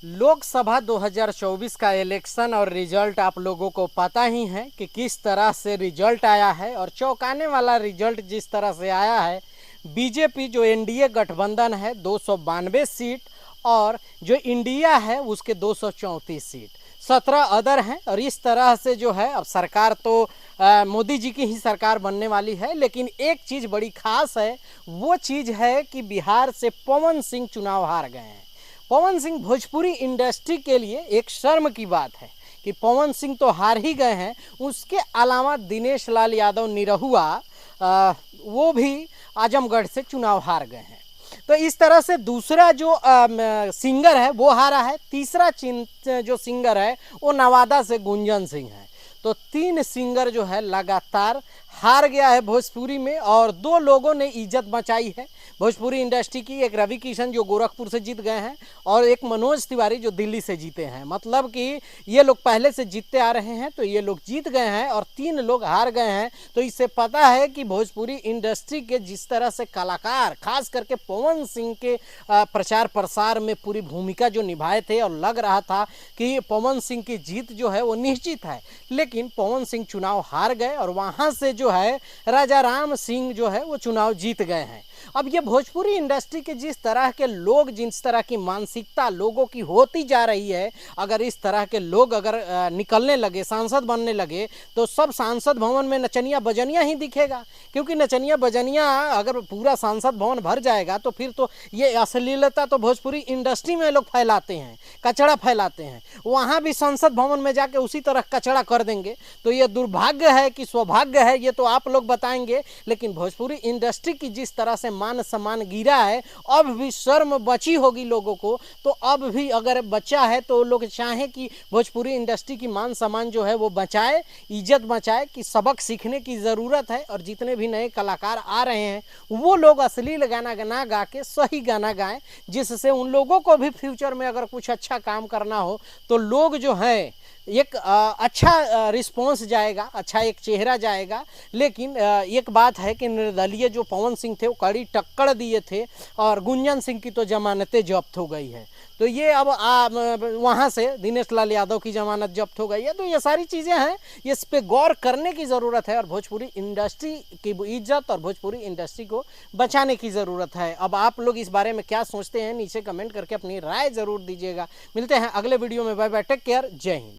लोकसभा 2024 का इलेक्शन और रिजल्ट आप लोगों को पता ही है कि किस तरह से रिजल्ट आया है। और चौंकाने वाला रिजल्ट जिस तरह से आया है, बीजेपी जो एनडीए गठबंधन है 292 सीट और जो इंडिया है उसके 234 सीट, 17 अदर हैं। और इस तरह से जो है अब सरकार तो मोदी जी की ही सरकार बनने वाली है। लेकिन एक चीज़ बड़ी खास है, वो चीज़ है कि बिहार से पवन सिंह चुनाव हार गए हैं। पवन सिंह भोजपुरी इंडस्ट्री के लिए एक शर्म की बात है कि पवन सिंह तो हार ही गए हैं, उसके अलावा दिनेश लाल यादव निरहुआ वो भी आजमगढ़ से चुनाव हार गए हैं। तो इस तरह से दूसरा जो सिंगर है वो हारा है, तीसरा जो सिंगर है वो नवादा से गुंजन सिंह है। तो 3 सिंगर जो है लगातार हार गया है भोजपुरी में। और 2 लोगों ने इज्जत बचाई है भोजपुरी इंडस्ट्री की, एक रवि किशन जो गोरखपुर से जीत गए हैं और एक मनोज तिवारी जो दिल्ली से जीते हैं। मतलब कि ये लोग पहले से जीतते आ रहे हैं, तो ये लोग जीत गए हैं और 3 लोग हार गए हैं। तो इससे पता है कि भोजपुरी इंडस्ट्री के जिस तरह से कलाकार खास करके पवन सिंह के प्रचार प्रसार में पूरी भूमिका जो निभाए थे, और लग रहा था कि पवन सिंह की जीत जो है वो निश्चित है। लेकिन पवन सिंह चुनाव हार गए और वहाँ से जो है राजा राम सिंह जो है वो चुनाव जीत गए हैं। अब ये भोजपुरी इंडस्ट्री के जिस तरह के लोग, जिस तरह की मानसिकता लोगों की होती जा रही है, अगर इस तरह के लोग अगर निकलने लगे, सांसद बनने लगे, तो सब सांसद भवन में नचनिया बजनिया ही दिखेगा। क्योंकि नचनिया बजनिया अगर पूरा सांसद भवन भर जाएगा तो फिर तो ये अश्लीलता तो भोजपुरी इंडस्ट्री में लोग फैलाते हैं, कचड़ा फैलाते हैं, वहाँ भी संसद भवन में जाके उसी तरह कचड़ा कर देंगे। तो ये दुर्भाग्य है कि सौभाग्य है, ये तो आप लोग बताएंगे। लेकिन भोजपुरी इंडस्ट्री की जिस तरह से मान सम्मान गिरा है, अब भी शर्म बची होगी लोगों को। तो अब भी अगर बचा है तो लोग चाहें कि भोजपुरी इंडस्ट्री की मान सम्मान जो है वो बचाए, इज्जत बचाए, कि सबक सीखने की ज़रूरत है। और जितने भी नए कलाकार आ रहे हैं वो लोग अश्लील गाना ना गा के सही गाना गाएं, जिससे उन लोगों को भी फ्यूचर में अगर कुछ अच्छा काम करना हो तो लोग जो हैं एक अच्छा रिस्पॉन्स जाएगा, अच्छा एक चेहरा जाएगा। लेकिन एक बात है कि निर्दलीय जो पवन सिंह थे वो कड़ी टक्कर दिए थे और गुंजन सिंह की तो जमानतें जब्त हो गई है। तो ये अब वहाँ से दिनेश लाल यादव की जमानत जब्त हो गई है। तो ये सारी चीज़ें हैं, इस पे गौर करने की ज़रूरत है और भोजपुरी इंडस्ट्री की इज्जत और भोजपुरी इंडस्ट्री को बचाने की ज़रूरत है। अब आप लोग इस बारे में क्या सोचते हैं, नीचे कमेंट करके अपनी राय ज़रूर दीजिएगा। मिलते हैं अगले वीडियो में। बाय बाय, टेक केयर, जय हिंद।